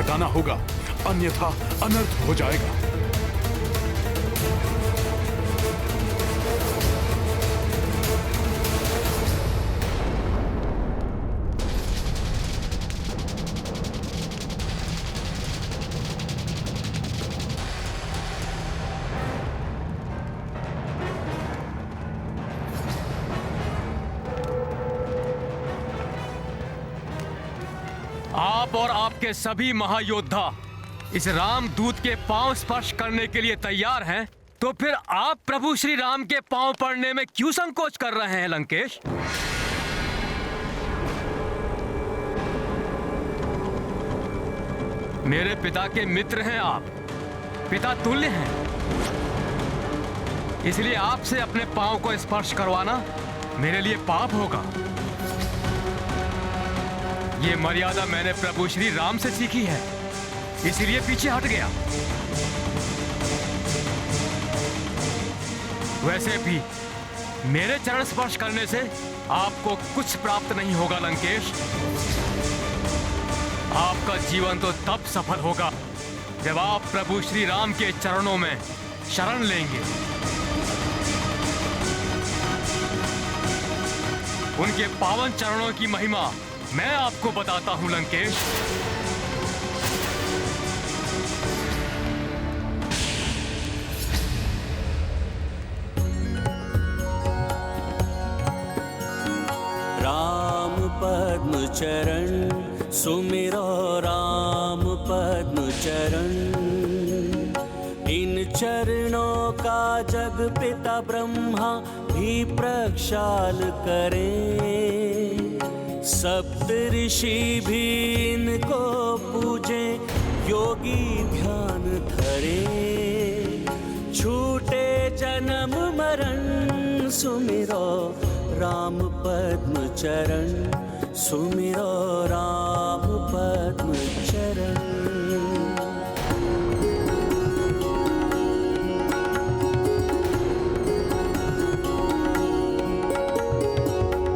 हटाना होगा, अन्यथा अनर्थ हो जाएगा। आप और आपके सभी महायोद्धा इस राम दूत के पांव स्पर्श करने के लिए तैयार हैं, तो फिर आप प्रभु श्री राम के पांव पड़ने में क्यों संकोच कर रहे हैं लंकेश? मेरे पिता के मित्र हैं आप, पिता तुल्य हैं, इसलिए आपसे अपने पांव को स्पर्श करवाना मेरे लिए पाप होगा। ये मर्यादा मैंने प्रभु श्री राम से सीखी है, इसलिए पीछे हट गया। वैसे भी मेरे चरण स्पर्श करने से आपको कुछ प्राप्त नहीं होगा लंकेश। आपका जीवन तो तब सफल होगा जब आप प्रभु श्री राम के चरणों में शरण लेंगे। उनके पावन चरणों की महिमा मैं आपको बताता हूं लंकेश। राम पद्म चरण सुमिरो राम पद्म चरण, इन चरणों का जग पिता ब्रह्मा भी प्रक्षाल करें। सप्त ऋषि भी इनको पूजे, योगी ध्यान धरे। छूटे जन्म मरण सुमिरो राम पद्म चरण, सुमिरो राम पद्म चरण।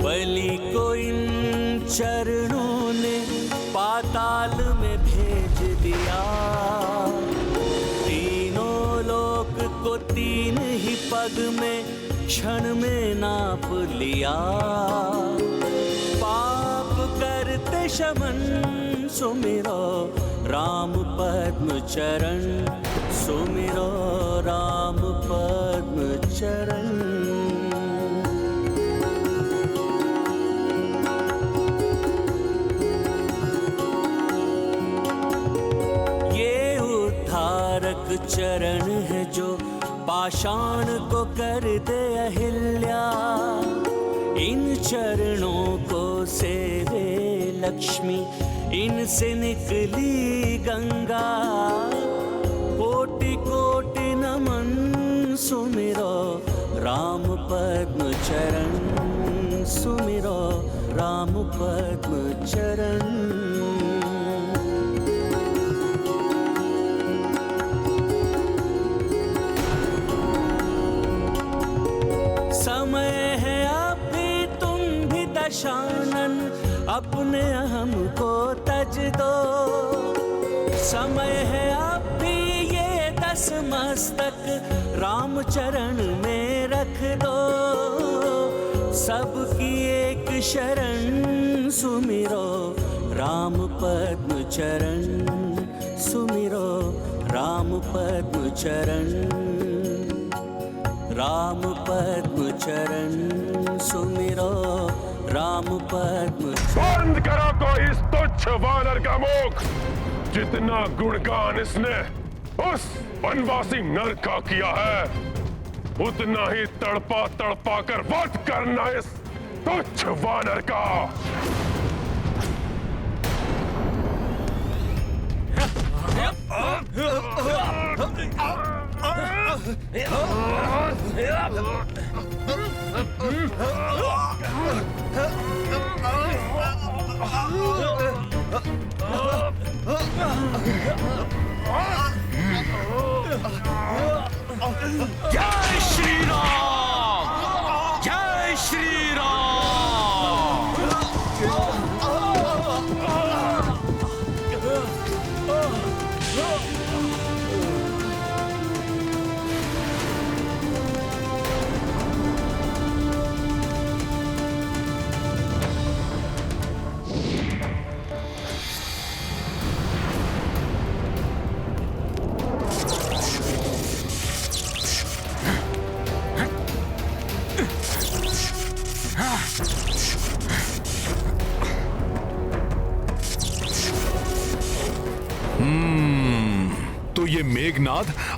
बलि को इन चरणों ने पाताल में भेज दिया। तीनों लोक को तीन ही पग में क्षण में नाप लिया। पाप करते शमन सुमिरो राम पद्म चरण, सुमिरो राम पद्म चरण। चरण है जो पाषाण को कर दे अहिल्या। इन चरणों को सेवे लक्ष्मी, इनसे निकली गंगा। कोटि कोटि नमन सुमिरो राम पद्म चरण, सुमिरो राम पद्म चरण। समय है अभी तुम भी दशानन, अपने अहम को तज दो। समय है अभी ये दस मस्तक राम चरण में रख दो। सबकी एक शरण सुमिरो राम पद्म चरण, सुमिरो राम पद्म चरण। राम पद्म चरण सुमिरो राम पद्म। बंद करो कोई इस तुच्छ वानर का मुख। जितना गुणगान इसने उस वनवासी नर का किया है, उतना ही तड़पा तड़पा कर वध करना इस तुच्छ वानर का। जय श्री राम, जय श्री राम।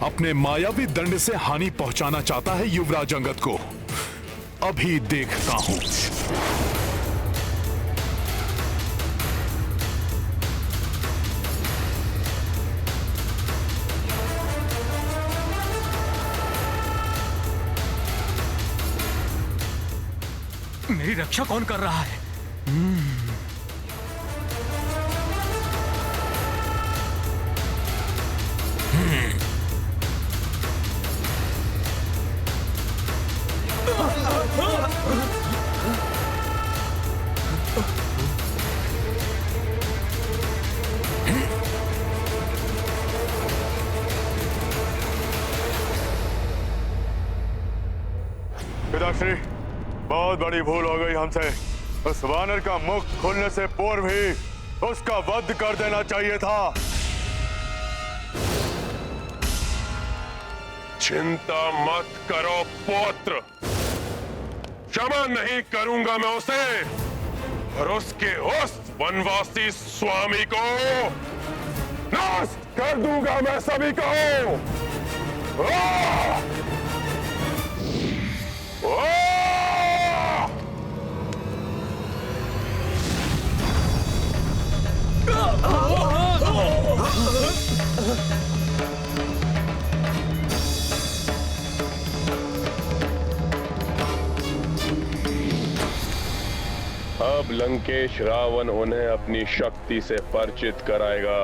अपने मायावी दंड से हानि पहुंचाना चाहता है युवराज अंगद को। अभी देखता हूं। मेरी रक्षा कौन कर रहा है? पिताश्री, बहुत बड़ी भूल हो गई हमसे। उस वानर का मुख खुलने से पूर्व ही उसका वध कर देना चाहिए था। चिंता मत करो पुत्र, क्षमा नहीं करूंगा मैं उसे और उसके उस वनवासी स्वामी को नष्ट कर दूंगा मैं सभी को। आह! आह! अब लंकेश रावण उन्हें अपनी शक्ति से परिचित कराएगा।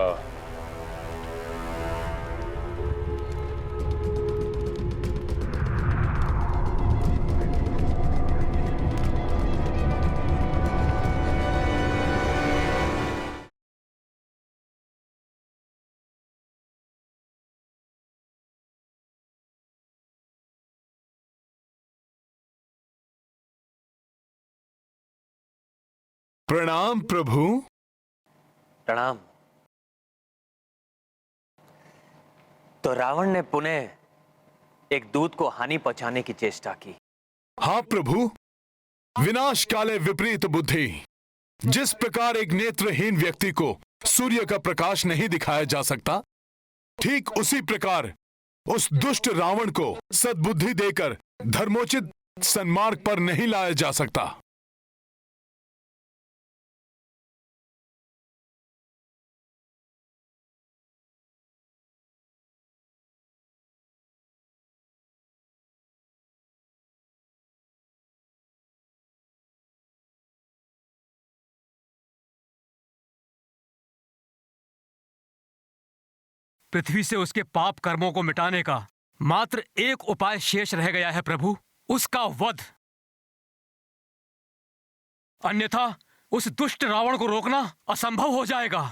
प्रणाम प्रभु। प्रणाम। तो रावण ने पुनः एक दूत को हानि पहुंचाने की चेष्टा की। हाँ प्रभु, विनाश काले विपरीत बुद्धि। जिस प्रकार एक नेत्रहीन व्यक्ति को सूर्य का प्रकाश नहीं दिखाया जा सकता, ठीक उसी प्रकार उस दुष्ट रावण को सद्बुद्धि देकर धर्मोचित सन्मार्ग पर नहीं लाया जा सकता। पृथ्वी से उसके पाप कर्मों को मिटाने का मात्र एक उपाय शेष रह गया है प्रभु, उसका वध। अन्यथा उस दुष्ट रावण को रोकना असंभव हो जाएगा।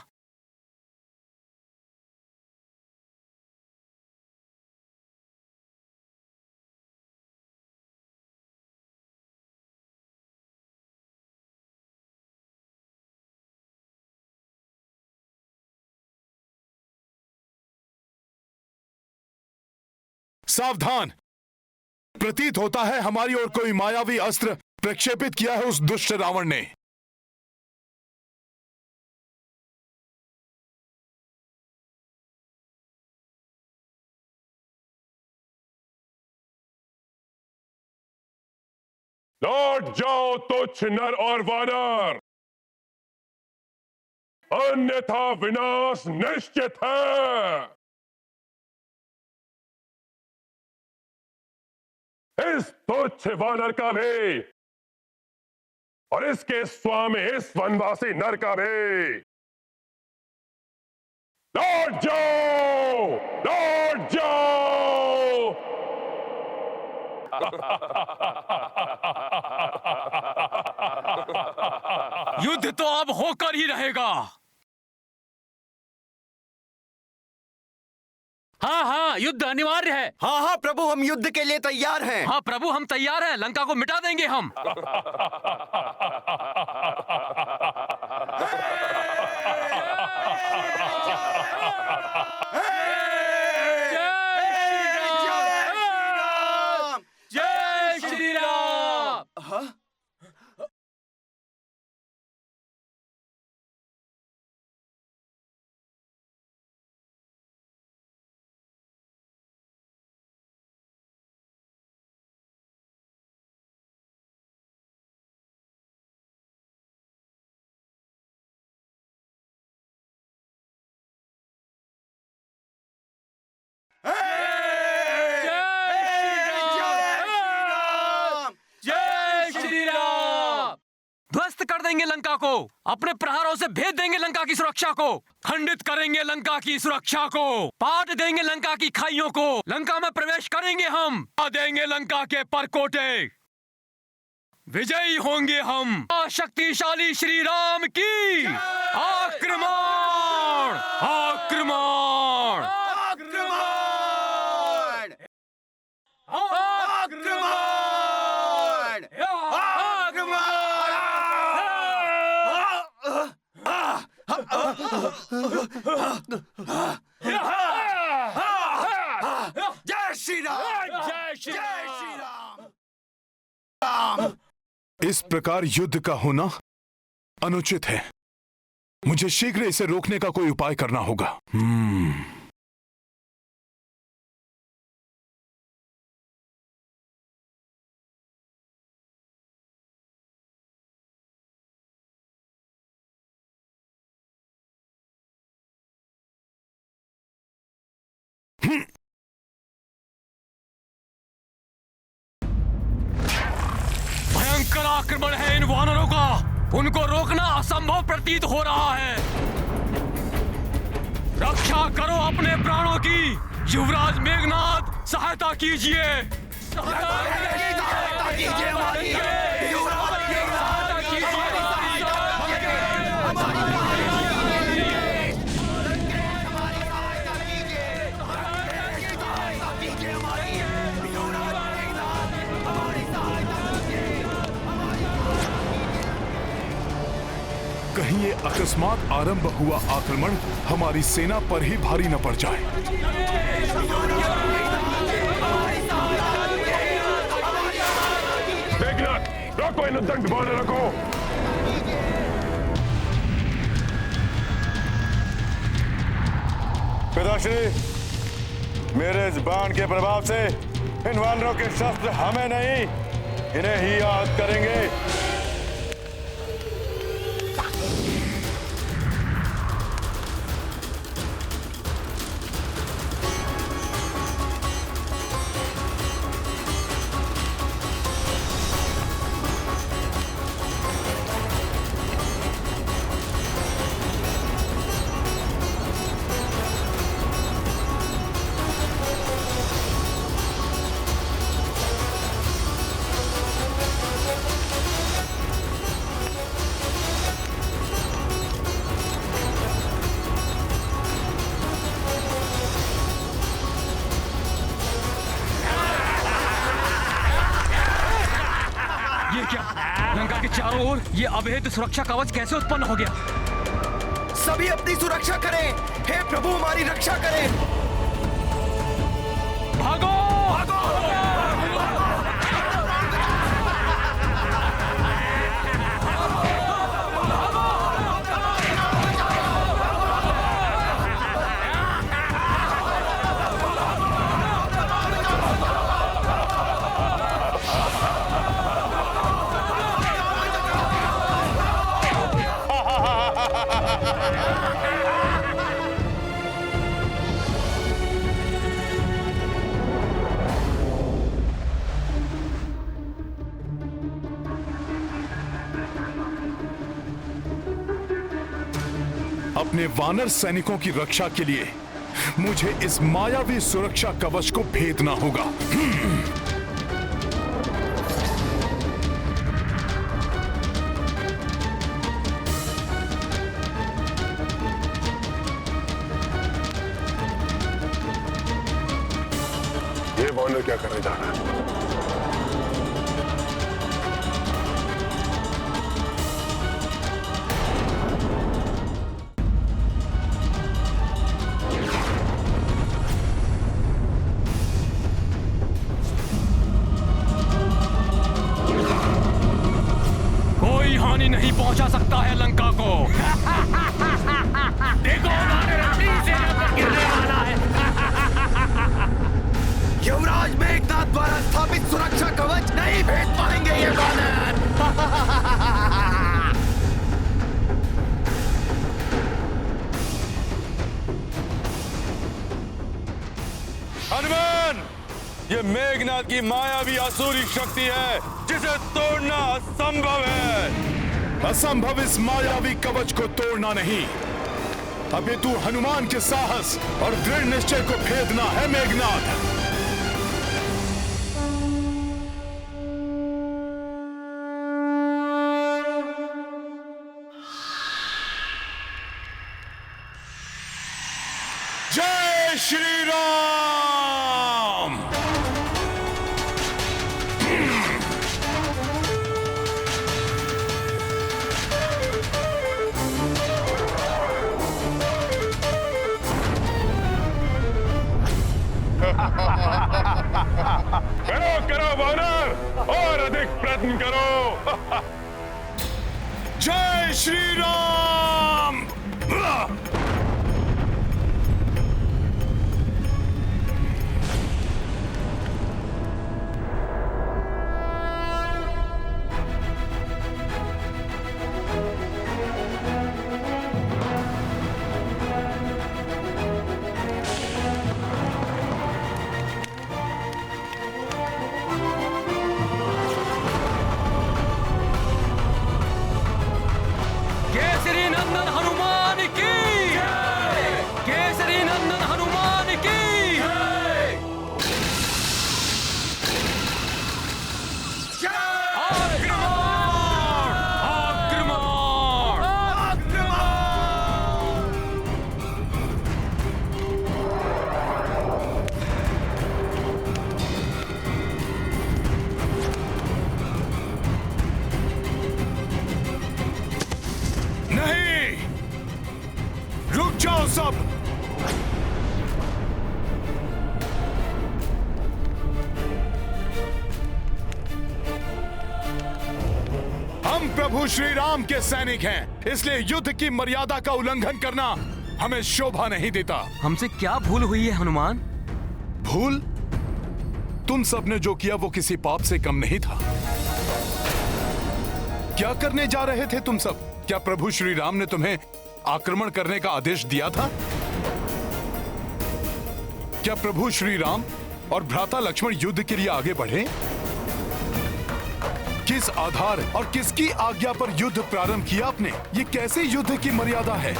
सावधान! प्रतीत होता है हमारी ओर कोई मायावी अस्त्र प्रक्षेपित किया है उस दुष्ट रावण ने। लौट जाओ तुच्छ नर और वानर, अन्यथा विनाश निश्चित है। इस तुच्छ वानर का भी और इसके स्वामी इस वनवासी नर का भी लौट जाओ, लौट जाओ। युद्ध तो अब होकर ही रहेगा। हाँ हाँ, युद्ध अनिवार्य है। हाँ हाँ प्रभु, हम युद्ध के लिए तैयार हैं। हाँ प्रभु, हम तैयार हैं। लंका को मिटा देंगे हम। जय श्री राम। लंका को, अपने प्रहारों से भेद देंगे लंका की सुरक्षा को, खंडित करेंगे लंका की सुरक्षा को, पाट देंगे लंका की खाइयों को, लंका में प्रवेश करेंगे हम, देंगे लंका के परकोटे, विजयी होंगे हम। शक्तिशाली श्री राम की आक्रमण, आक्रमण, आक्रमण! आक्रमण! जय श्री राम! जय श्री राम! इस प्रकार युद्ध का होना अनुचित है। मुझे शीघ्र इसे रोकने का कोई उपाय करना होगा। भयंकर आक्रमण है इन वानरों का, उनको रोकना असंभव प्रतीत हो रहा है। रक्षा करो अपने प्राणों की, युवराज मेघनाद सहायता कीजिए, सहायता कीजिए हमारी, युवराज मेघनाद कहीं ये अकस्मात आरंभ हुआ आक्रमण हमारी सेना पर ही भारी न पड़ जाए। मेघनाद, रोको इन दंड वानरों को। पिताश्री, मेरे इस बाण के प्रभाव से इन वानरों के शस्त्र हमें नहीं, इन्हें ही आहत करेंगे। ये क्या, लंका के चारों ओर ये अभेद सुरक्षा कवच कैसे उत्पन्न हो गया? सभी अपनी सुरक्षा करें। हे प्रभु, हमारी रक्षा करें। भागो, भागो, अपने वानर सैनिकों की रक्षा के लिए मुझे इस मायावी सुरक्षा कवच को भेदना होगा। ये वानर क्या करने जा रहा है? नहीं पहुंचा सकता है लंका को। देखो, हमारे रथी सेना पर गिरने वाला है। युवराज मेघनाद द्वारा स्थापित सुरक्षा कवच नहीं भेद पाएंगे ये वानर। हनुमान, ये मेघनाद की मायावी असुरी शक्ति है जिसे तोड़ना असंभव है। असंभव इस मायावी कवच को तोड़ना नहीं। अभी तू हनुमान के साहस और दृढ़ निश्चय को भेदना है मेघनाद। जय श्री राम। करो करो वानर, और अधिक प्रयत्न करो। जय श्री राम। केसरी नंदन हनुमान की जय। केसरी नंदन हनुमान की जय। आक्रमण! आक्रमण! नहीं, रुक जाओ सब। हम प्रभु श्री राम के सैनिक हैं, इसलिए युद्ध की मर्यादा का उल्लंघन करना हमें शोभा नहीं देता। हमसे क्या भूल हुई है हनुमान? भूल? तुम सबने जो किया वो किसी पाप से कम नहीं था। क्या करने जा रहे थे तुम सब? क्या प्रभु श्री राम ने तुम्हें आक्रमण करने का आदेश दिया था? क्या प्रभु श्री राम और भ्राता लक्ष्मण युद्ध के लिए आगे बढ़े? किस आधार और किसकी आज्ञा पर युद्ध प्रारंभ किया आपने? ये कैसे युद्ध की मर्यादा है?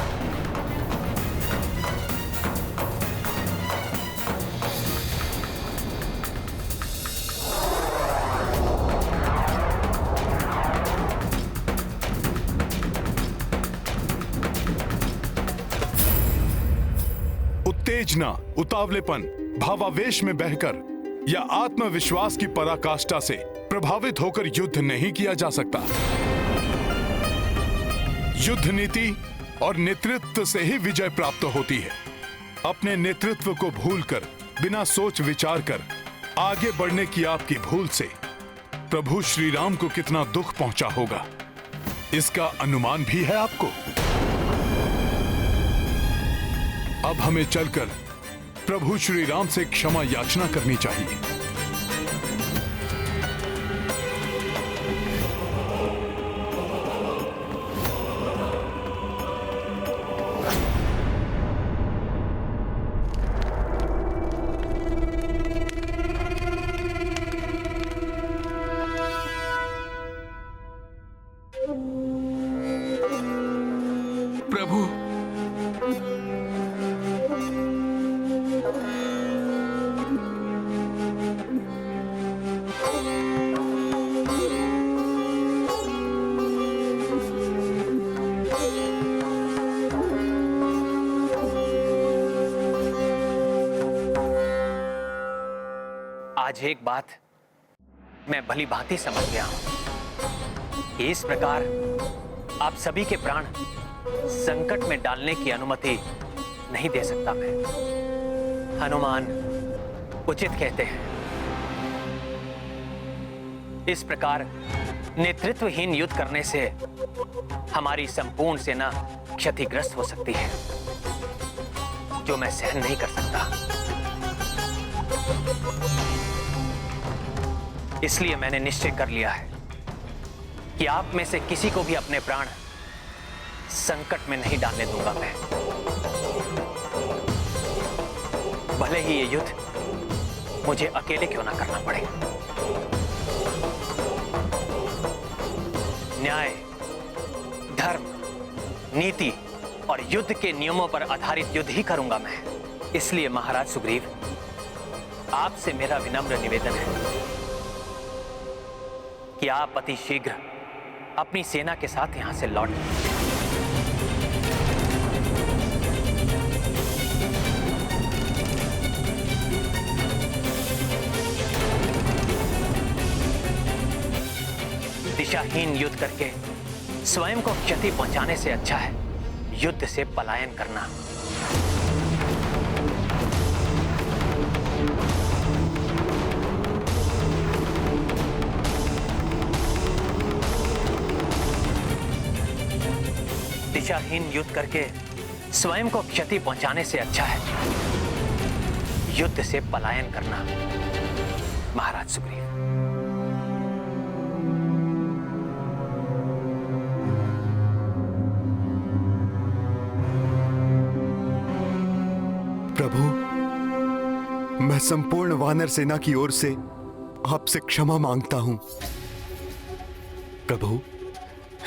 उत्तेजना, उतावलेपन, भावावेश में बहकर या आत्मविश्वास की पराकाष्ठा से प्रभावित होकर युद्ध नहीं किया जा सकता। युद्ध नीति और नेतृत्व से ही विजय प्राप्त होती है। अपने नेतृत्व को भूलकर, बिना सोच विचार कर आगे बढ़ने की आपकी भूल से प्रभु श्री राम को कितना दुख पहुंचा होगा, इसका अनुमान भी है आपको। अब हमें चलकर प्रभु श्री राम से क्षमा याचना करनी चाहिए। प्रभु, आज एक बात मैं भली भांति समझ गया हूं कि इस प्रकार आप सभी के प्राण संकट में डालने की अनुमति नहीं दे सकता मैं। हनुमान उचित कहते हैं। इस प्रकार नेतृत्वहीन युद्ध करने से हमारी संपूर्ण सेना क्षतिग्रस्त हो सकती है, जो मैं सहन नहीं कर सकता। इसलिए मैंने निश्चय कर लिया है कि आप में से किसी को भी अपने प्राण संकट में नहीं डालने दूंगा मैं। भले ही ये युद्ध मुझे अकेले क्यों ना करना पड़े। न्याय नीति और युद्ध के नियमों पर आधारित युद्ध ही करूंगा मैं। इसलिए महाराज सुग्रीव, आपसे मेरा विनम्र निवेदन है कि आप अति शीघ्र अपनी सेना के साथ यहां से लौट जाएं। दिशाहीन युद्ध करके स्वयं को क्षति पहुंचाने से अच्छा है युद्ध से पलायन करना। दिशाहीन युद्ध करके स्वयं को क्षति पहुंचाने से अच्छा है युद्ध से पलायन करना। महाराज सुग्रीव, प्रभु, मैं संपूर्ण वानर सेना की ओर से आपसे क्षमा मांगता हूं। प्रभु,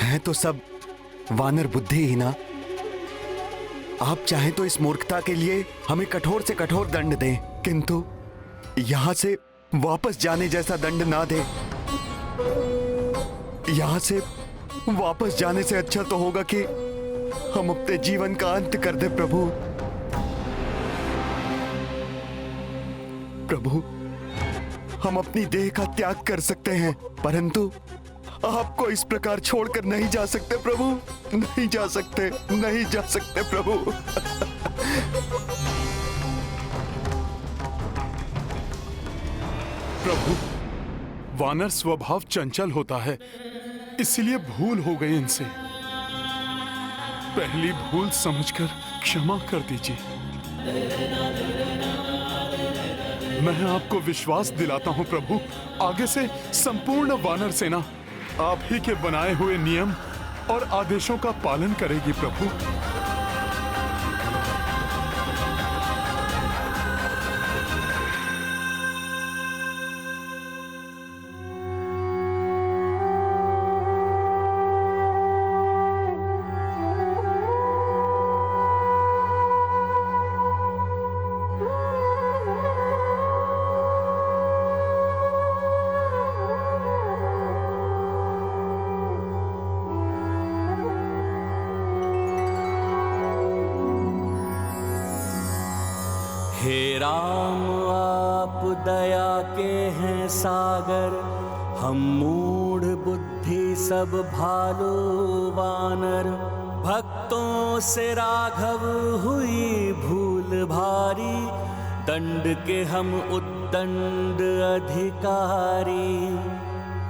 हैं तो सब वानर बुद्धिहीना। आप चाहें तो इस मूर्खता के लिए हमें कठोर से कठोर दंड दें, किंतु यहां से वापस जाने जैसा दंड ना दें। यहां से वापस जाने से अच्छा तो होगा कि हम अपने जीवन का अंत कर दें। प्रभु, प्रभु, हम अपनी देह का त्याग कर सकते हैं, परंतु आपको इस प्रकार छोड़कर नहीं जा सकते। प्रभु, नहीं जा सकते, नहीं जा सकते प्रभु। प्रभु, वानर स्वभाव चंचल होता है, इसलिए भूल हो गई इनसे। पहली भूल समझकर क्षमा कर दीजिए। मैं आपको विश्वास दिलाता हूं प्रभु, आगे से संपूर्ण वानर सेना आप ही के बनाए हुए नियम और आदेशों का पालन करेगी। प्रभु, हे राम, आप दया के हैं सागर, हम मूढ़ बुद्धि सब भालो वानर। भक्तों से राघव हुई भूल भारी, दंड के हम उद्दंड अधिकारी।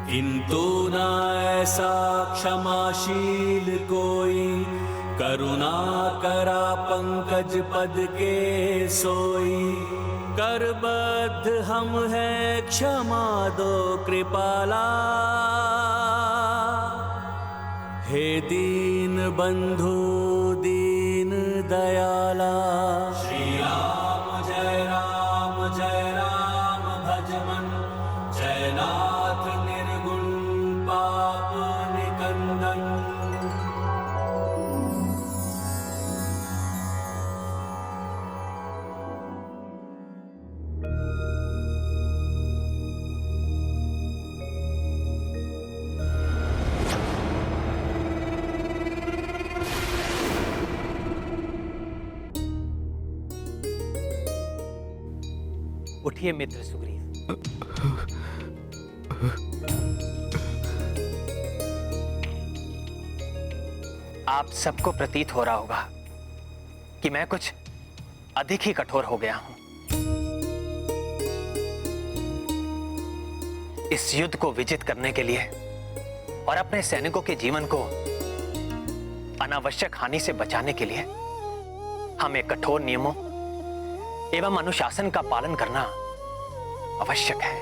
किंतु ना ऐसा क्षमाशील कोई, करुणा करा पंकज पद के सोई। करबद्ध हम हैं, क्षमा दो कृपाला। हे दीन बंधु दीन दयाला। श्री राम जय राम जय राम भज मन, जय नाथ निर्गुण पाप निकंदन। उठिए मित्र सुग्रीव। आप सबको प्रतीत हो रहा होगा कि मैं कुछ अधिक ही कठोर हो गया हूं। इस युद्ध को विजित करने के लिए और अपने सैनिकों के जीवन को अनावश्यक हानि से बचाने के लिए हमें कठोर नियमों एवं अनुशासन का पालन करना आवश्यक है।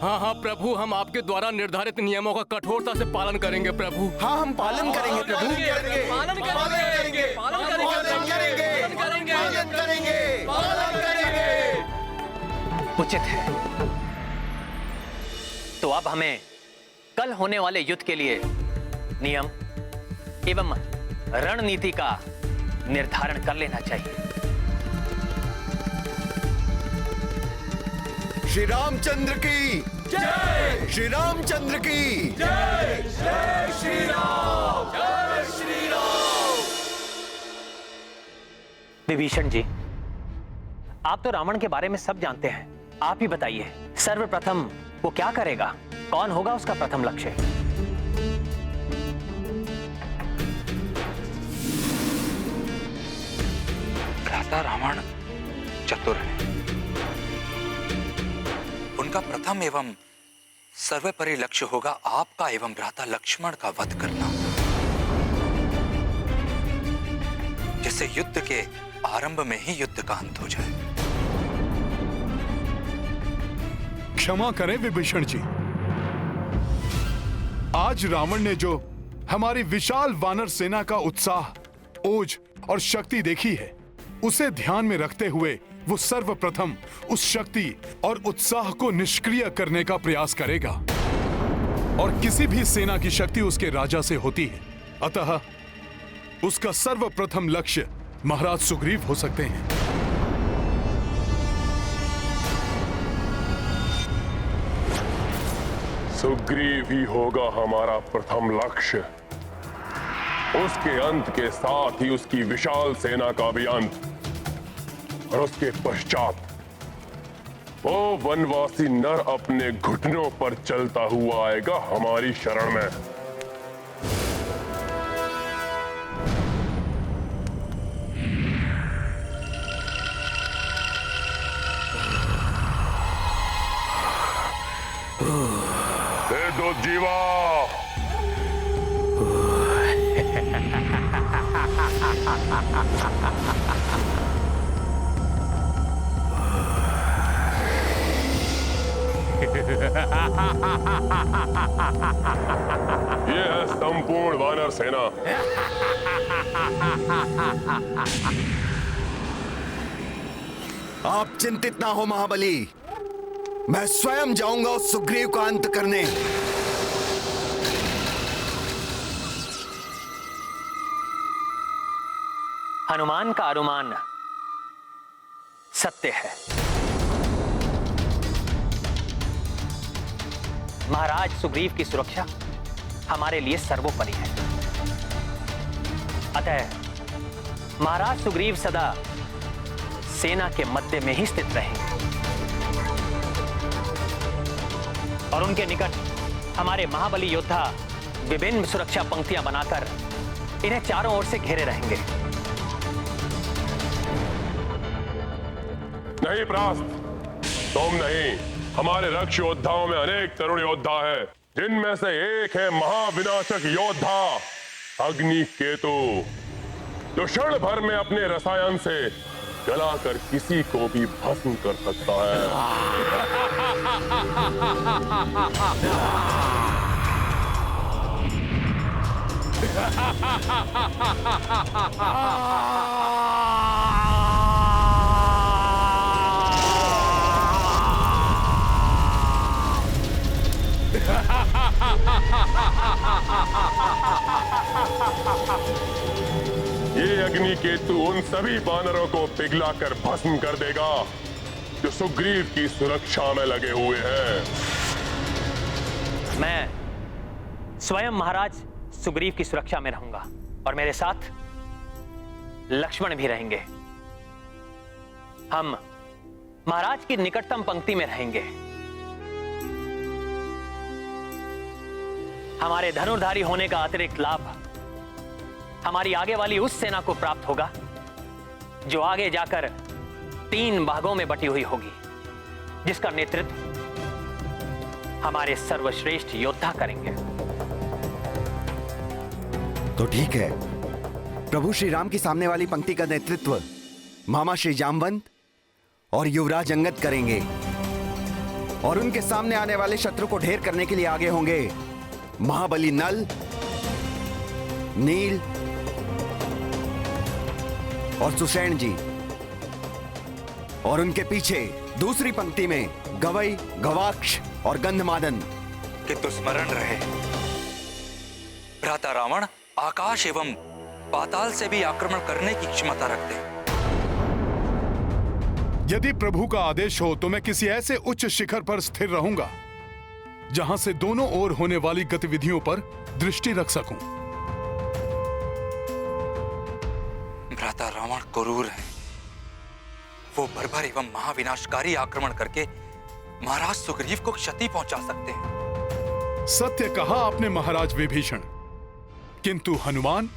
हाँ हाँ प्रभु, हम आपके द्वारा निर्धारित नियमों का कठोरता से पालन करेंगे प्रभु। हाँ, हम पालन करेंगे प्रभु। पालन करेंगे, पालन उचित है। तो अब हमें कल होने वाले युद्ध के लिए नियम एवं रणनीति का निर्धारण कर लेना चाहिए। श्री रामचंद्र की जय, श्री रामचंद्र की जय, जय श्री राम, जय श्री राम। विभीषण जी, आप तो रावण के बारे में सब जानते हैं, आप ही बताइए सर्वप्रथम वो क्या करेगा, कौन होगा उसका प्रथम लक्ष्य? भ्राता रावण चतुर है। उनका प्रथम एवं सर्वोपरि लक्ष्य होगा आपका एवं भ्राता लक्ष्मण का वध करना, जिससे युद्ध के आरंभ में ही युद्ध का अंत हो जाए। क्षमा करें विभीषण जी, आज रावण ने जो हमारी विशाल वानर सेना का उत्साह, ओज और शक्ति देखी है, उसे ध्यान में रखते हुए वो सर्वप्रथम उस शक्ति और उत्साह को निष्क्रिय करने का प्रयास करेगा। और किसी भी सेना की शक्ति उसके राजा से होती है, अतः उसका सर्वप्रथम लक्ष्य महाराज सुग्रीव हो सकते हैं। सुग्रीव ही होगा हमारा प्रथम लक्ष्य। उसके अंत के साथ ही उसकी विशाल सेना का भी अंत, और उसके पश्चात वो वनवासी नर अपने घुटनों पर चलता हुआ आएगा हमारी शरण में। हे दो जीवा, ये है संपूर्ण वानर सेना। आप चिंतित ना हो महाबली, मैं स्वयं जाऊंगा उस सुग्रीव का अंत करने। हनुमान का अनुमान सत्य है। महाराज सुग्रीव की सुरक्षा हमारे लिए सर्वोपरि है। अतः महाराज सुग्रीव सदा सेना के मध्य में ही स्थित रहेंगे और उनके निकट हमारे महाबली योद्धा विभिन्न सुरक्षा पंक्तियां बनाकर इन्हें चारों ओर से घेरे रहेंगे। नहीं प्रास्त, तुम नहीं, हमारे रक्ष योद्धाओं में अनेक तरुण योद्धा है, जिनमें से एक है महाविनाशक योद्धा अग्निकेतु, जो क्षण भर में अपने रसायन से जलाकर किसी को भी भस्म कर सकता है। ये अग्निकेतु उन सभी वानरों को पिघलाकर भस्म कर देगा जो सुग्रीव की सुरक्षा में लगे हुए हैं। मैं स्वयं महाराज सुग्रीव की सुरक्षा में रहूंगा और मेरे साथ लक्ष्मण भी रहेंगे। हम महाराज की निकटतम पंक्ति में रहेंगे। हमारे धनुर्धारी होने का अतिरिक्त लाभ हमारी आगे वाली उस सेना को प्राप्त होगा जो आगे जाकर 3 भागों में बटी हुई होगी, जिसका नेतृत्व हमारे सर्वश्रेष्ठ योद्धा करेंगे। तो ठीक है, प्रभु श्री राम की सामने वाली पंक्ति का नेतृत्व मामा श्री जामवंत और युवराज अंगद करेंगे और उनके सामने आने वाले शत्रु को ढेर करने के लिए आगे होंगे महाबली नल, नील और सुषेण जी, और उनके पीछे दूसरी पंक्ति में गवई, गवाक्ष और गंधमादन। किंतु स्मरण रहे, भ्राता रावण आकाश एवं पाताल से भी आक्रमण करने की क्षमता रखते हैं। यदि प्रभु का आदेश हो तो मैं किसी ऐसे उच्च शिखर पर स्थिर रहूंगा जहां से दोनों ओर होने वाली गतिविधियों पर दृष्टि रख सकूं। भ्राता रावण क्रूर है। वो बर्बर एवं महाविनाशकारी आक्रमण करके महाराज सुग्रीव को क्षति पहुंचा सकते हैं। सत्य कहा आपने महाराज विभीषण, किंतु हनुमान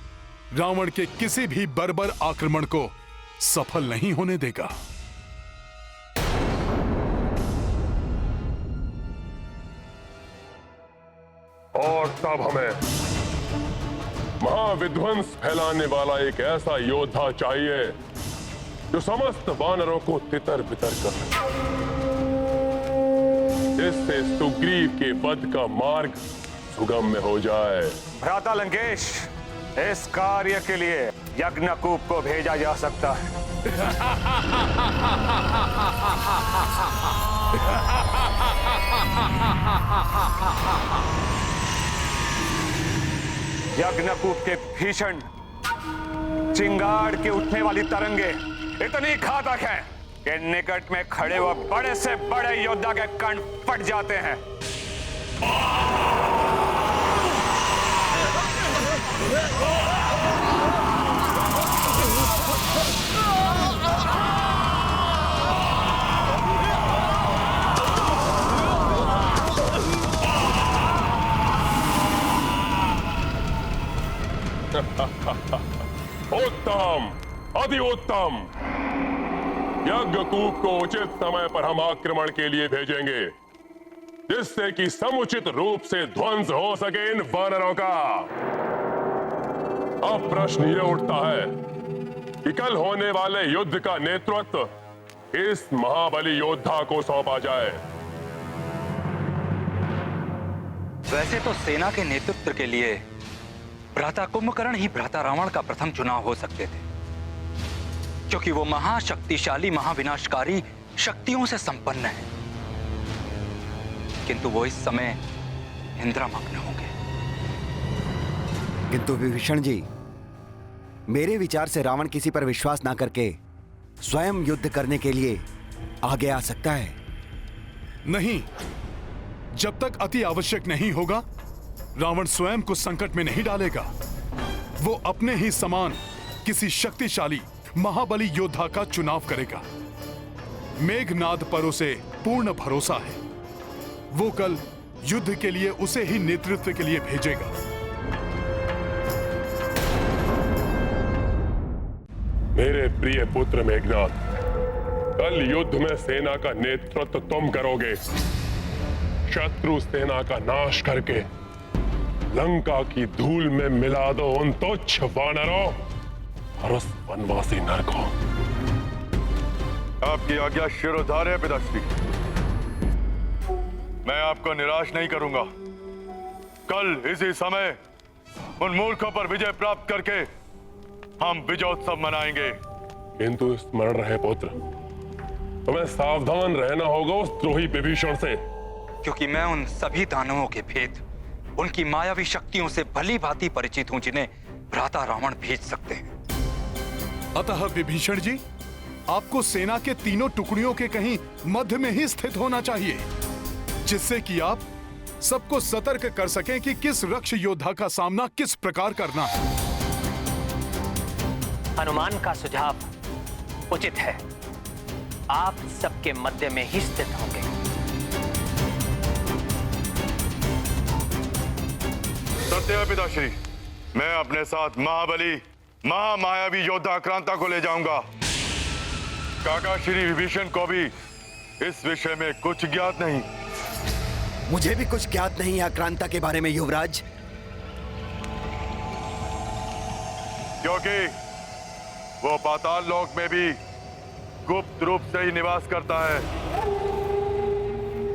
रावण के किसी भी बर्बर आक्रमण को सफल नहीं होने देगा। और तब हमें महाविध्वंस फैलाने वाला एक ऐसा योद्धा चाहिए जो समस्त वानरों को तितर बितर कर इससे सुग्रीव के वध का मार्ग सुगम्य हो जाए। भ्राता लंकेश, इस कार्य के लिए यज्ञकूप को भेजा जा सकता है। यज्ञकूप के भीषण चिंगाड़ के उठने वाली तरंगे इतनी घातक हैं कि निकट में खड़े हुए बड़े से बड़े योद्धा के कण फट जाते हैं। उत्तम, अति उत्तम। यज्ञकूप को उचित समय पर हम आक्रमण के लिए भेजेंगे, जिससे कि समुचित रूप से ध्वंस हो सके इन वानरों का। अब प्रश्न ये उठता है कि कल होने वाले युद्ध का नेतृत्व इस महाबली योद्धा को सौंपा जाए। वैसे तो सेना के नेतृत्व के लिए भ्राता कुंभकर्ण ही भ्राता रावण का प्रथम चुनाव हो सकते थे, क्योंकि वो महाशक्तिशाली महाविनाशकारी शक्तियों से संपन्न है। किंतु वो इस समय इंद्रमग्न होंगे। किंतु विभीषण जी, मेरे विचार से रावण किसी पर विश्वास ना करके स्वयं युद्ध करने के लिए आगे आ सकता है। नहीं, जब तक अति आवश्यक नहीं होगा रावण स्वयं को संकट में नहीं डालेगा। वो अपने ही समान किसी शक्तिशाली महाबली योद्धा का चुनाव करेगा। मेघनाद पर उसे पूर्ण भरोसा है। वो कल युद्ध के लिए उसे ही नेतृत्व के लिए भेजेगा। मेरे प्रिय पुत्र मेघनाद, कल युद्ध में सेना का नेतृत्व तुम करोगे। शत्रु सेना का नाश करके लंका की धूल में मिला दो उन तुच्छ वानरों और उस वनवासी नर को। आपकी आज्ञा शिरोधार्य पिताश्री। मैं आपको निराश नहीं करूंगा। कल इसी समय उन मूर्खों पर विजय प्राप्त करके हम विजयोत्सव मनाएंगे। किंतु स्मरण रहे पुत्र, तुम्हें सावधान रहना होगा उस द्रोही विभीषण से, क्योंकि मैं उन सभी दानवों के भेद, उनकी मायावी शक्तियों से भली भांति परिचित हूं जिन्हें भ्राता रावण भेज सकते हैं। अतः विभीषण जी, आपको सेना के तीनों टुकड़ियों के कहीं मध्य में ही स्थित होना चाहिए, जिससे कि आप सबको सतर्क कर सकें कि किस रक्ष योद्धा का सामना किस प्रकार करना है। हनुमान का सुझाव उचित है। आप सबके मध्य में ही स्थित होंगे। सत्य है पिताश्री, मैं अपने साथ महाबली महामायावी योद्धा आक्रांता को ले जाऊंगा। काका श्री विभीषण को भी इस विषय में कुछ ज्ञात नहीं। मुझे भी कुछ ज्ञात नहीं है आक्रांता के बारे में युवराज, क्योंकि वो पाताल लोक में भी गुप्त रूप से ही निवास करता है।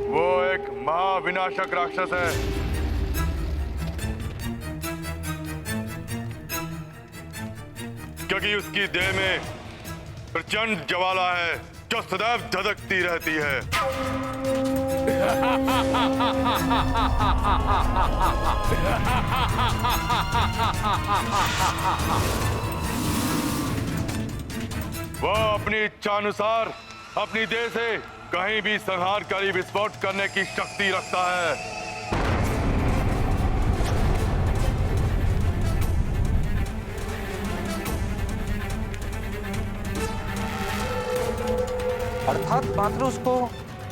वो एक महाविनाशक राक्षस है। क्योंकि उसकी देह में प्रचंड ज्वाला है जो सदैव धधकती रहती है। वह अपनी इच्छानुसार अपनी देह से कहीं भी संहारकारी विस्फोट करने की शक्ति रखता है। अर्थात मात्र उसको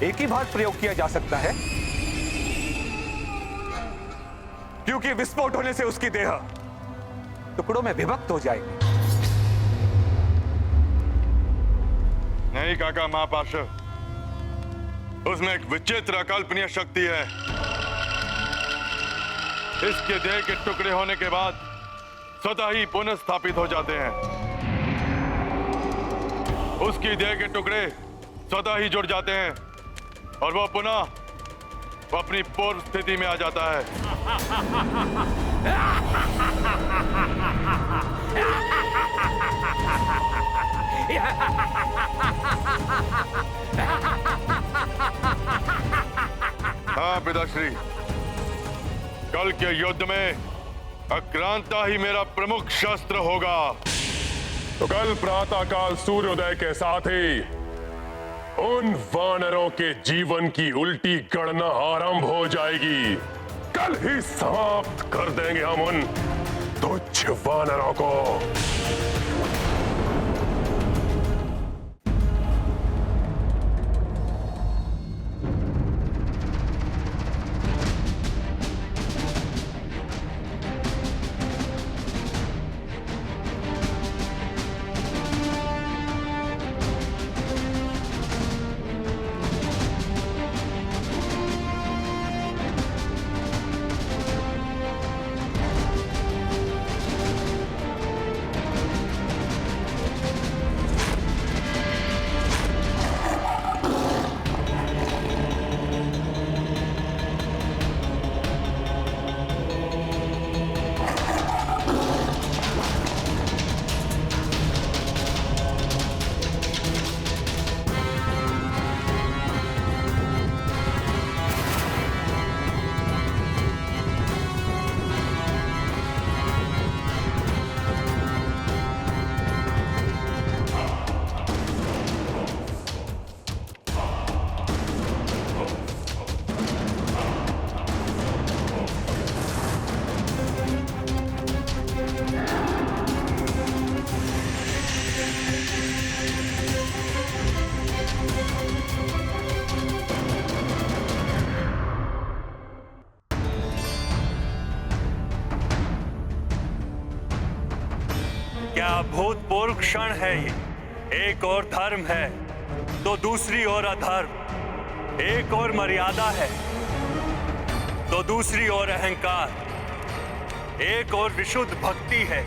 एक ही बार प्रयोग किया जा सकता है, क्योंकि विस्फोट होने से उसकी देह टुकड़ों में विभक्त हो जाएगी। नहीं काका महापार्षद, उसमें एक विचित्र अकल्पनीय शक्ति है। इसके देह के टुकड़े होने के बाद स्वतः ही पुनः स्थापित हो जाते हैं। उसकी देह के टुकड़े स्वतः ही जुड़ जाते हैं और वह पुनः अपनी पूर्व स्थिति में आ जाता है। हाँ पिताश्री, कल के युद्ध में अक्रांता ही मेरा प्रमुख शस्त्र होगा। तो कल प्रातःकाल सूर्योदय के साथ ही उन वानरों के जीवन की उल्टी गणना आरंभ हो जाएगी। कल ही समाप्त कर देंगे हम उन तुच्छ वानरों को। क्या अभूतपूर्व क्षण है ये। एक और धर्म है तो दूसरी ओर अधर्म, एक और मर्यादा है तो दूसरी ओर अहंकार, एक और विशुद्ध भक्ति है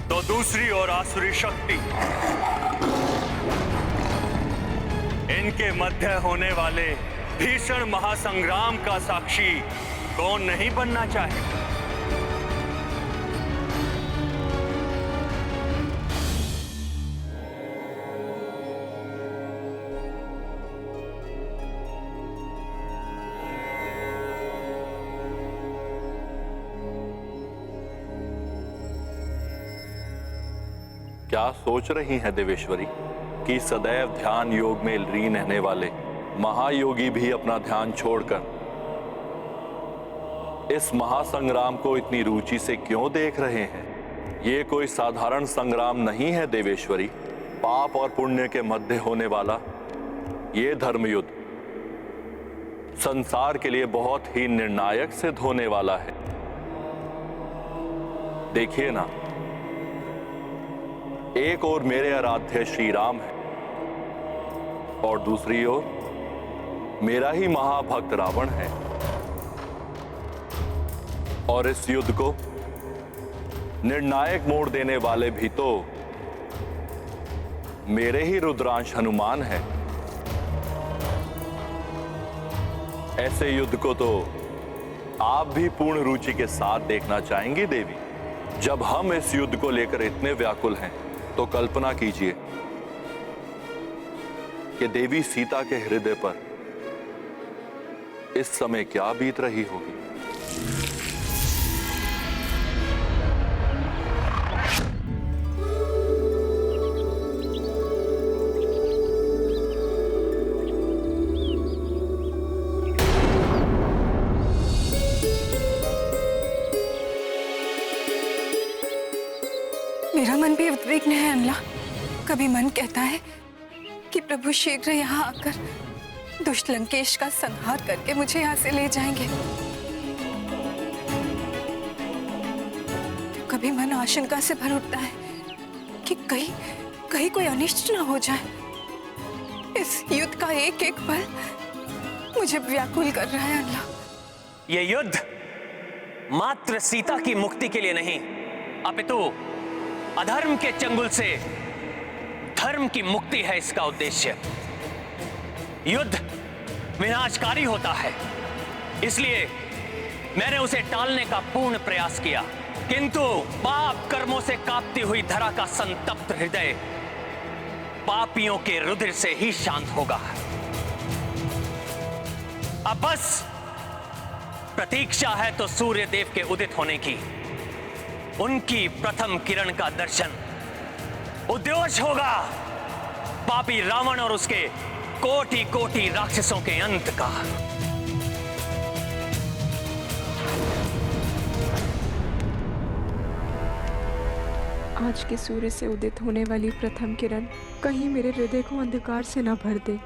तो दूसरी ओर आसुरी शक्ति। इनके मध्य होने वाले भीषण महासंग्राम का साक्षी कौन नहीं बनना चाहे। क्या सोच रही हैं देवेश्वरी कि सदैव ध्यान योग में लीन रहने वाले महायोगी भी अपना ध्यान छोड़कर इस महासंग्राम को इतनी रुचि से क्यों देख रहे हैं? ये कोई साधारण संग्राम नहीं है देवेश्वरी। पाप और पुण्य के मध्य होने वाला ये धर्मयुद्ध संसार के लिए बहुत ही निर्णायक सिद्ध होने वाला है। देखिए ना, एक ओर मेरे आराध्य श्री राम है और दूसरी ओर मेरा ही महाभक्त रावण है, और इस युद्ध को निर्णायक मोड़ देने वाले भी तो मेरे ही रुद्रांश हनुमान है। ऐसे युद्ध को तो आप भी पूर्ण रुचि के साथ देखना चाहेंगी देवी। जब हम इस युद्ध को लेकर इतने व्याकुल हैं तो कल्पना कीजिए कि देवी सीता के हृदय पर इस समय क्या बीत रही होगी। मेरा मन भी उद्विग्न है अनला। कभी मन कहता है कि प्रभु शीघ्र यहाँ आकर दुष्ट लंकेश का संहार करके मुझे यहाँ से ले जाएंगे, तो कभी मन आशंका से भर उठता है कि कहीं कोई अनिष्ट ना हो जाए। इस युद्ध का एक एक पल मुझे व्याकुल कर रहा है अल्लाह। ये युद्ध मात्र सीता की मुक्ति के लिए नहीं, अपितु अधर्म के चंगुल से धर्म की मुक्ति है इसका उद्देश्य। युद्ध विनाशकारी होता है, इसलिए मैंने उसे टालने का पूर्ण प्रयास किया, किंतु पाप कर्मों से कांपती हुई धरा का संतप्त हृदय पापियों के रुधिर से ही शांत होगा। अब बस प्रतीक्षा है तो सूर्य देव के उदित होने की। उनकी प्रथम किरण का दर्शन उद्योष होगा पापी रावण और उसके कोटि कोटि राक्षसों के अंत का। आज के सूर्य से उदित होने वाली प्रथम किरण कहीं मेरे हृदय को अंधकार से न भर दे।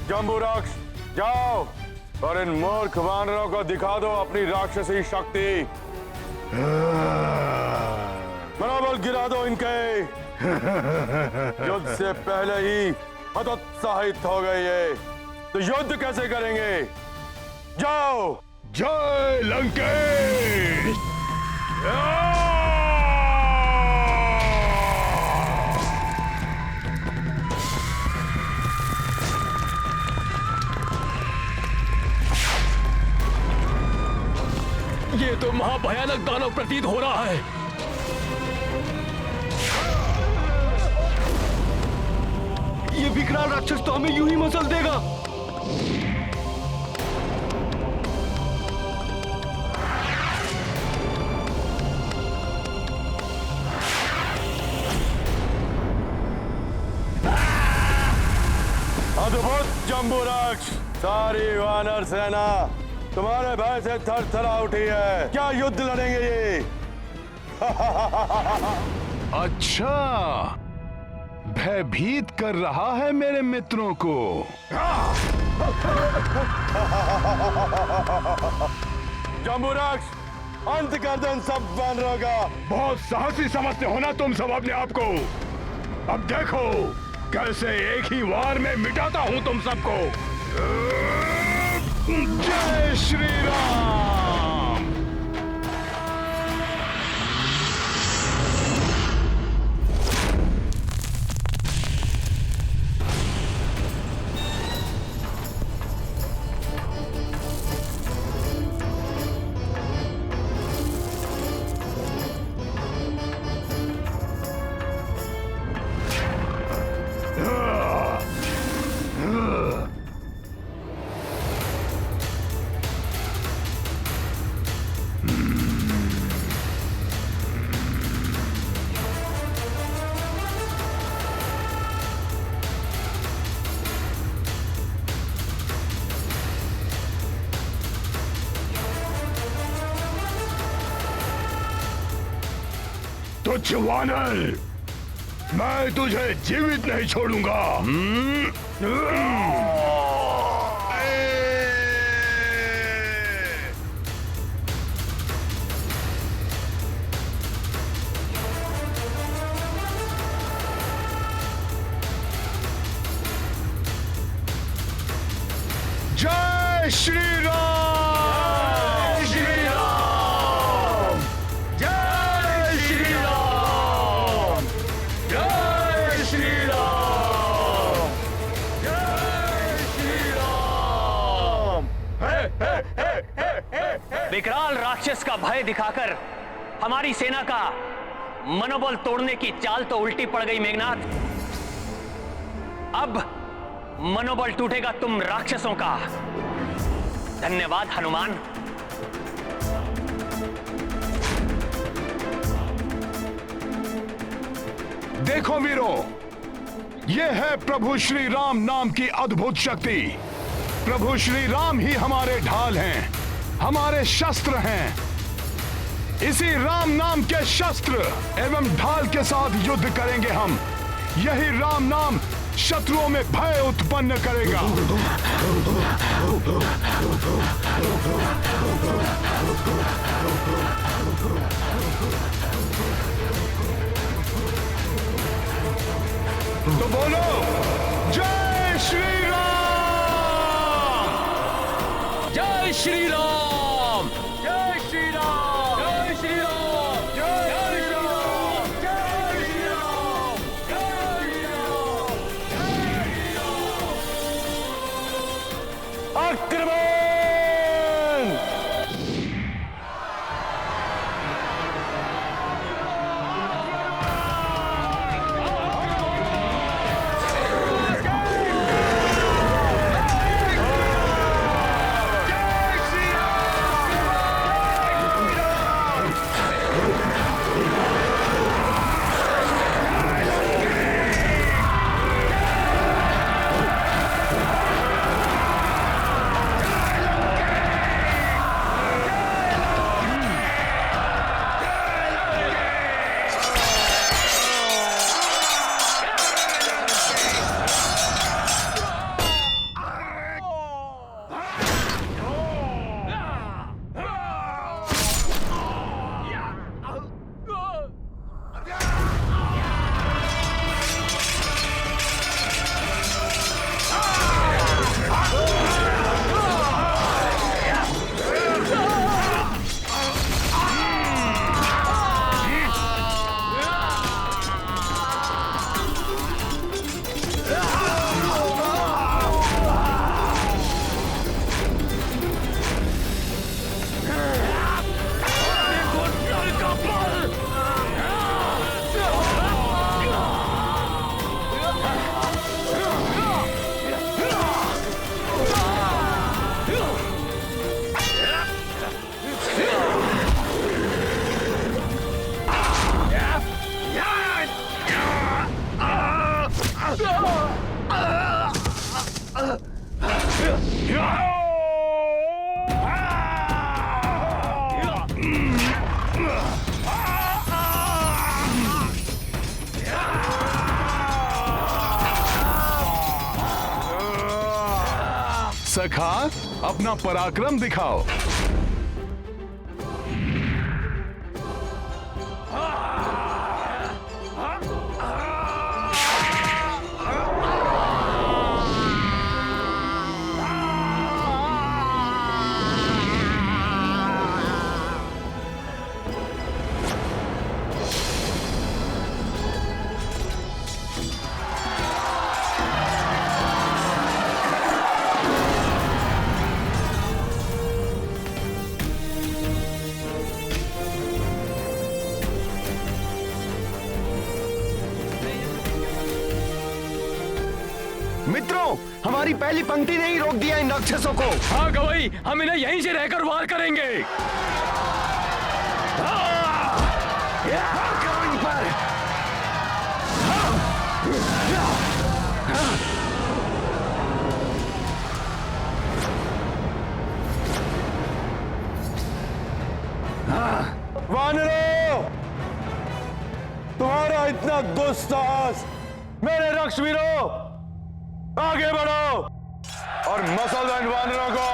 जम्बूराक्ष, जाओ और इन मूर्ख वानरों को दिखा दो अपनी राक्षसी शक्ति। मनोबल गिरा दो इनके। युद्ध से पहले ही हतोत्साहित हो गए ये, तो युद्ध कैसे करेंगे? जाओ। जय लंकेश। ये तो महाभयानक दानव प्रतीत हो रहा है। ये विकराल राक्षस तो हमें यूं ही मसल देगा। अद्भुत जम्बूराक्ष, सारी वानर सेना तुम्हारे भय से थरथरा उठी है। क्या युद्ध लड़ेंगे ये? अच्छा, भयभीत कर रहा है मेरे मित्रों को। जम्बूराक्ष, अंत कर दो इन सब वानरों का। बहुत साहसी समझते हो ना तुम सब अपने आप को। अब देखो कैसे एक ही वार में मिटाता हूं तुम सबको। जय श्री राम। तुच्छ वानर, मैं तुझे जीवित नहीं छोड़ूंगा। जय श्री राम। श्री राम, जय श्री राम, जय श्री राम, जय श्री राम। विकराल राक्षस का भय दिखाकर हमारी सेना का मनोबल तोड़ने की चाल तो उल्टी पड़ गई मेघनाथ। अब मनोबल टूटेगा तुम राक्षसों का। धन्यवाद हनुमान। देखो वीरों, ये है प्रभु श्री राम नाम की अद्भुत शक्ति। प्रभु श्री राम ही हमारे ढाल हैं, हमारे शस्त्र हैं। इसी राम नाम के शस्त्र एवं ढाल के साथ युद्ध करेंगे हम। यही राम नाम शत्रुओं में भय उत्पन्न करेगा। तो बोलो जय श्री राम। जय श्री राम। जय श्री राम, जय श्री राम, जय श्री राम, जय श्री राम, जय श्री राम। आक्रमण! सखा, अपना पराक्रम दिखाओ। मित्रों, हमारी पहली पंक्ति ने ही रोक दिया इन राक्षसों को। हाँ गवई, हम इन्हें यहीं से रहकर वार करेंगे। करो इन पर। वानरों, तुम्हारा इतना दुस्साहस, मेरे रक्षवीरों, आगे बढ़ो और मसल दो इन वानरों को।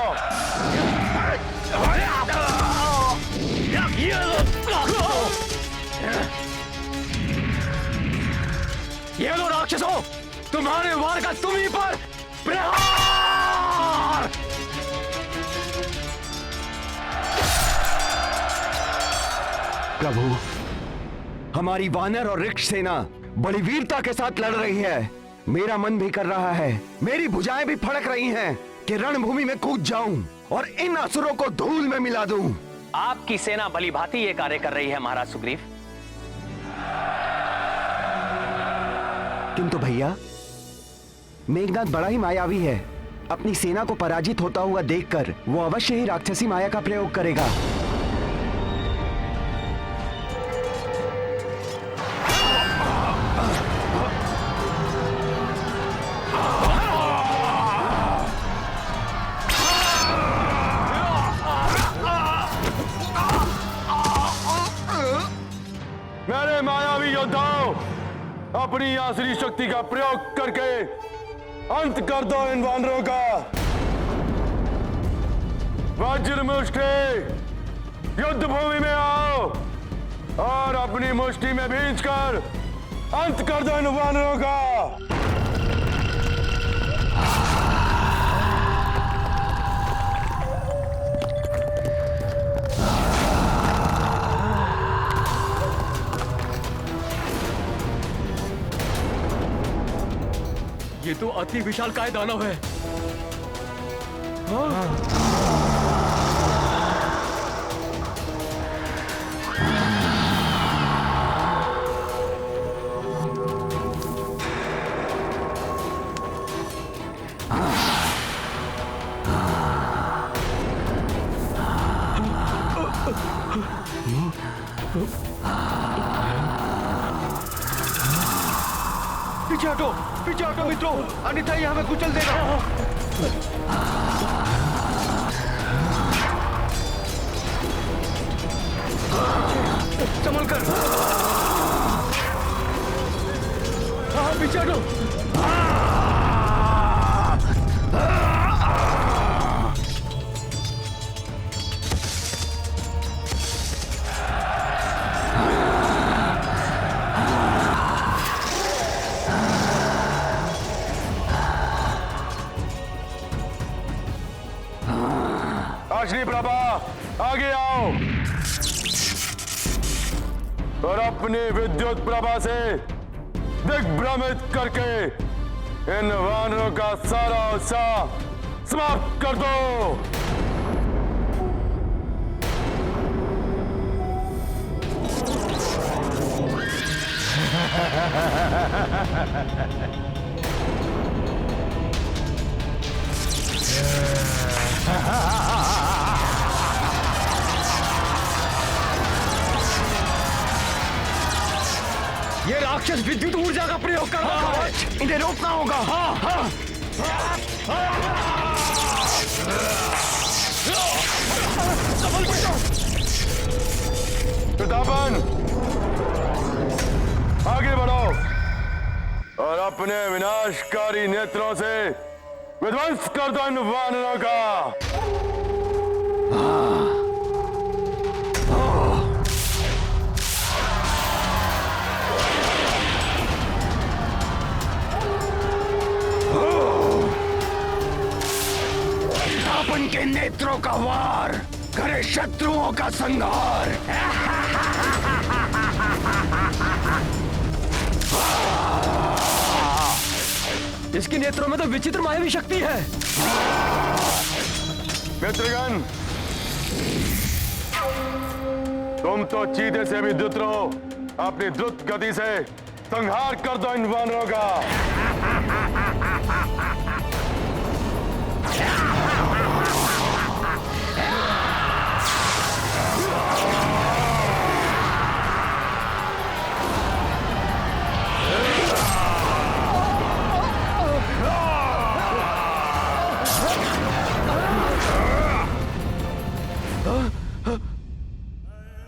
ये लो राक्षसों, तुम्हारे वार का तुम ही पर प्रहार। प्रभु, हमारी वानर और रिक्ष सेना बड़ी वीरता के साथ लड़ रही है। मेरा मन भी कर रहा है, मेरी भुजाएं भी फड़क रही हैं कि रणभूमि में कूद जाऊं और इन असुरों को धूल में मिला दूं। आपकी सेना भली भांति ये कार्य कर रही है महाराज सुग्रीव। किंतु भैया, मेघनाद बड़ा ही मायावी है। अपनी सेना को पराजित होता हुआ देखकर वो अवश्य ही राक्षसी माया का प्रयोग करेगा। मेरे मायावी योद्धाओं, अपनी आसुरी शक्ति का प्रयोग करके अंत कर दो इन वानरों का। वज्र मुष्टि, युद्ध भूमि में आओ और अपनी मुष्टि में भींचकर अंत कर दो इन वानरों का। ये तो अति विशालकाय दानव है। पीछे हटो मित्रों, अन्यथा ये हमें कुचल देगा। संभल कर। पीछे हटो। श्री प्रभा, आगे आओ और अपनी विद्युत प्रभा से दिग्भ्रमित करके इन वानरों का सारा उत्साह समाप्त कर दो। ये राक्षस विद्युत ऊर्जा का प्रयोग कर रहा है, इन्हें रोकना होगा। हाँ हाँ। प्रतापन, आगे बढ़ो और अपने विनाशकारी नेत्रों से विध्वंस कर दो इन वानरों का। अपन के नेत्रों का वार करे शत्रुओं का संहार। इसके नेत्रों में तो विचित्र मायावी शक्ति है। मित्रगण, तुम तो चीते से भी द्रुत रहो। अपनी द्रुत गति से संहार कर दो इन वानरों का।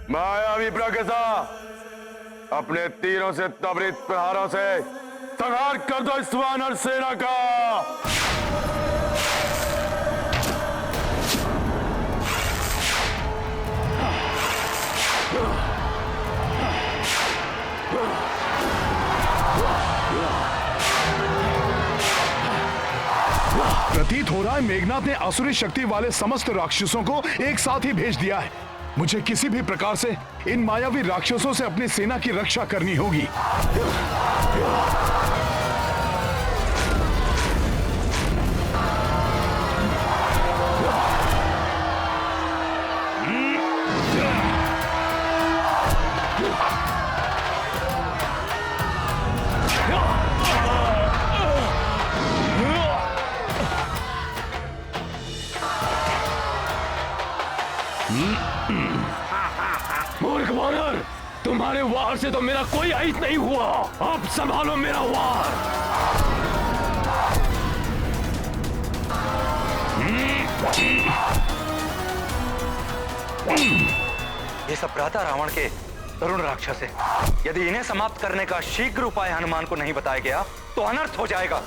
मायावी प्रकृसा, अपने तीरों से त्वरित प्रहारों से संहार कर दो इस वानर सेना का। प्रतीत हो रहा है मेघनाथ ने आसुरी शक्ति वाले समस्त राक्षसों को एक साथ ही भेज दिया है। मुझे किसी भी प्रकार से इन मायावी राक्षसों से अपनी सेना की रक्षा करनी होगी। मूर्ख वानर, तुम्हारे वार से तो मेरा कोई अहित नहीं हुआ। अब संभालो मेरा वार। ये सब भ्राता रावण के तरुण राक्षस है। यदि इन्हें समाप्त करने का शीघ्र उपाय हनुमान को नहीं बताया गया तो अनर्थ हो जाएगा।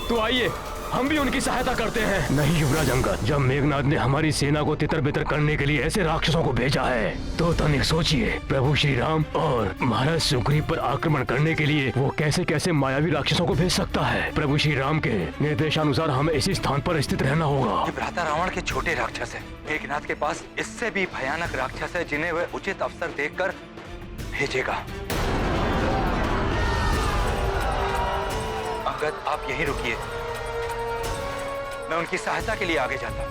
तो आइए, हम भी उनकी सहायता करते हैं। नहीं युवराज अंगद, जब मेघनाथ ने हमारी सेना को तितर बितर करने के लिए ऐसे राक्षसों को भेजा है तो तनिक सोचिए, प्रभु श्री राम और महाराज सुग्रीव पर आक्रमण करने के लिए वो कैसे कैसे मायावी राक्षसों को भेज सकता है। प्रभु श्री राम के निर्देशानुसार हमें इसी स्थान पर स्थित रहना होगा। ये भ्राता रावण के छोटे राक्षस है। मेघनाथ के पास इससे भी भयानक राक्षस है जिन्हें वह उचित अवसर देखकर भेजेगा। अंगद, आप यहीं रुकिए, मैं उनकी सहायता के लिए आगे जाता हूं।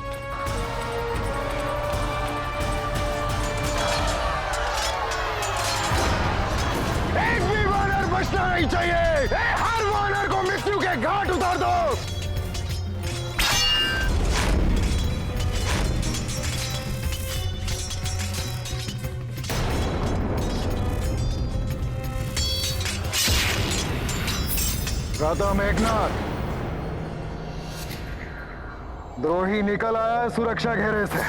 एक भी वानर बचना नहीं चाहिए। हर वानर को मृत्यु के घाट उतार दो। राधा मेघनाथ, द्रोही निकल आया सुरक्षा घेरे से।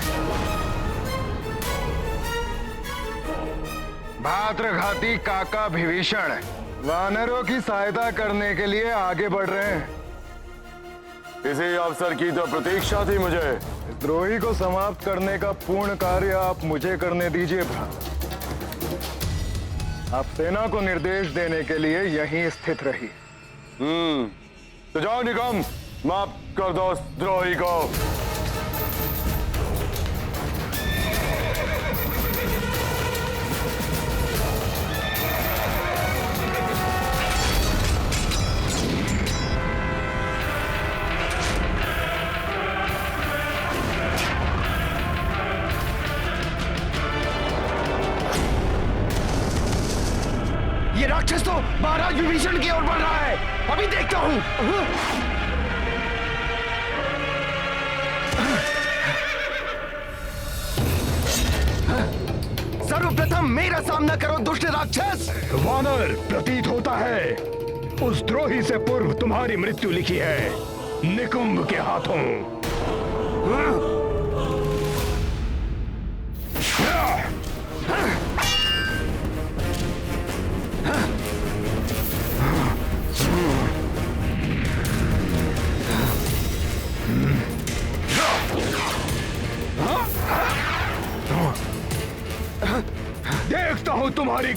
भाद्रघाती काका विभीषण वानरों की सहायता करने के लिए आगे बढ़ रहे हैं। इसी अवसर की तो प्रतीक्षा थी मुझे। द्रोही को समाप्त करने का पूर्ण कार्य आप मुझे करने दीजिए भ्राता। आप सेना को निर्देश देने के लिए यहीं स्थित रहिए। तो जाओ निकम, माफ कर दो उस द्रोही को। ये राक्षस तो महाराज विभीषण की ओर बढ़ रहा है। अभी देखता हूँ। सर्वप्रथम मेरा सामना करो दुष्ट राक्षस। वानर, प्रतीत होता है उस द्रोही से पूर्व तुम्हारी मृत्यु लिखी है निकुंभ के हाथों।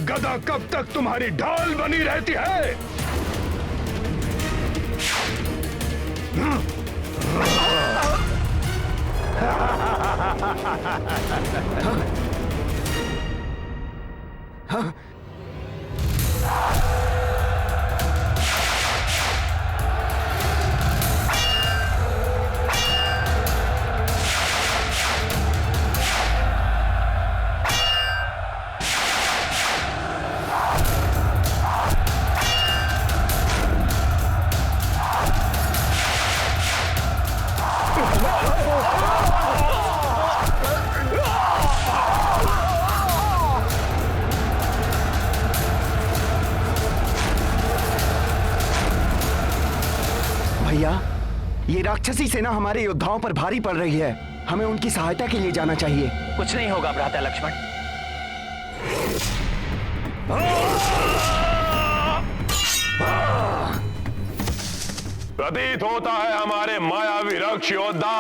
गदा कब तक तुम्हारी ढाल बनी रहती है? भैया, ये राक्षसी सेना हमारे योद्धाओं पर भारी पड़ रही है। हमें उनकी सहायता के लिए जाना चाहिए। कुछ नहीं होगा भ्राता लक्ष्मण। प्रतीत होता है हमारे मायावी रक्ष योद्धा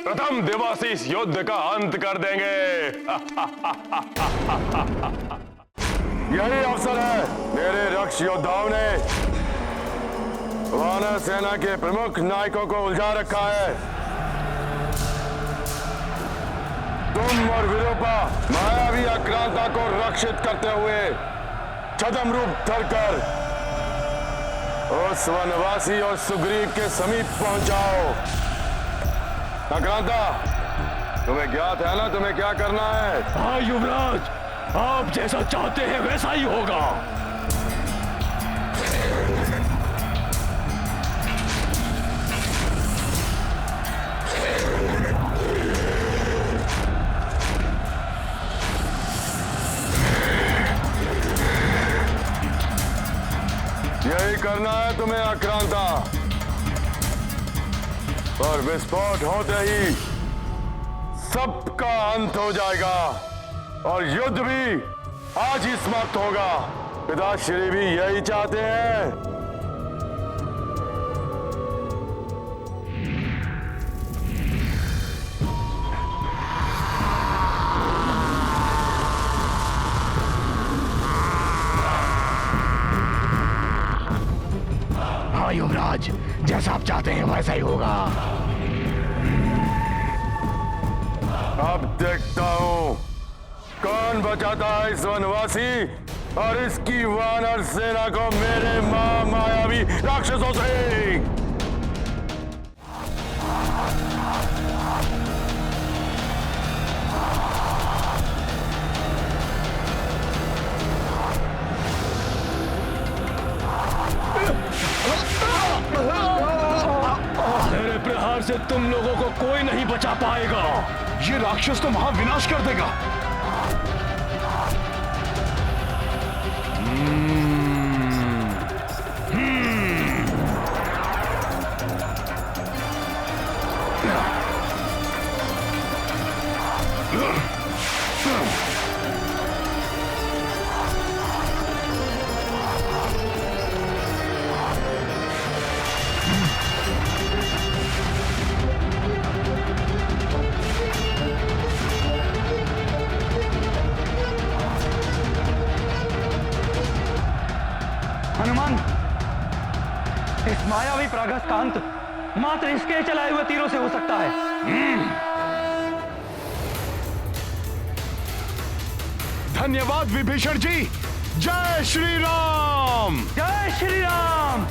प्रथम दिवस इस युद्ध का अंत कर देंगे। यही अवसर है। मेरे रक्ष योद्धाओं ने वानर सेना के प्रमुख नायकों को उलझा रखा है। तुम और विरूपा मायावी आक्रांता को रक्षित करते हुए छद्म रूप धरकर उस वनवासी और सुग्रीव के समीप पहुंच जाओ। आक्रांता, तुम्हें ज्ञात है ना तुम्हें क्या करना है? हाँ युवराज, आप जैसा चाहते हैं वैसा ही होगा। यही करना है तुम्हें आक्रांता। और विस्फोट होते ही सबका अंत हो जाएगा और युद्ध भी आज ही समाप्त होगा। पिताश्री भी यही चाहते हैं। हाँ युवराज, जैसा आप चाहते हैं वैसा ही होगा। अब देखता हूं कौन बचाता है इस वनवासी और इसकी वानर सेना को मेरे मायावी राक्षसों से। मेरे प्रहार से तुम लोगों को कोई नहीं बचा पाएगा। ये राक्षस तो महाविनाश कर देगा। हनुमान, इस मायावी प्रागस का अंत मात्र इसके चलाए हुए तीरों से हो सकता है। धन्यवाद विभीषण जी। जय श्री राम। जय श्री राम।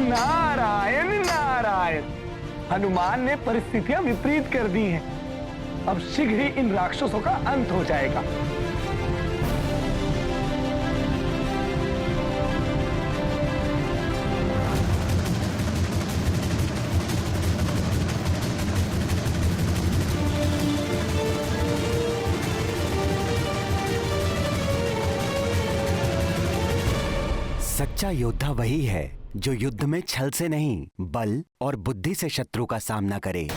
नारायण नारायण। हनुमान ने परिस्थितियां विपरीत कर दी हैं। अब शीघ्र ही इन राक्षसों का अंत हो जाएगा। सच्चा योद्धा वही है जो युद्ध में छल से नहीं, बल और बुद्धि से शत्रु का सामना करे।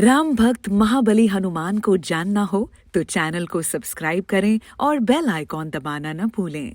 राम भक्त महाबली हनुमान को जानना हो तो चैनल को सब्सक्राइब करें और बेल आइकॉन दबाना न भूलें।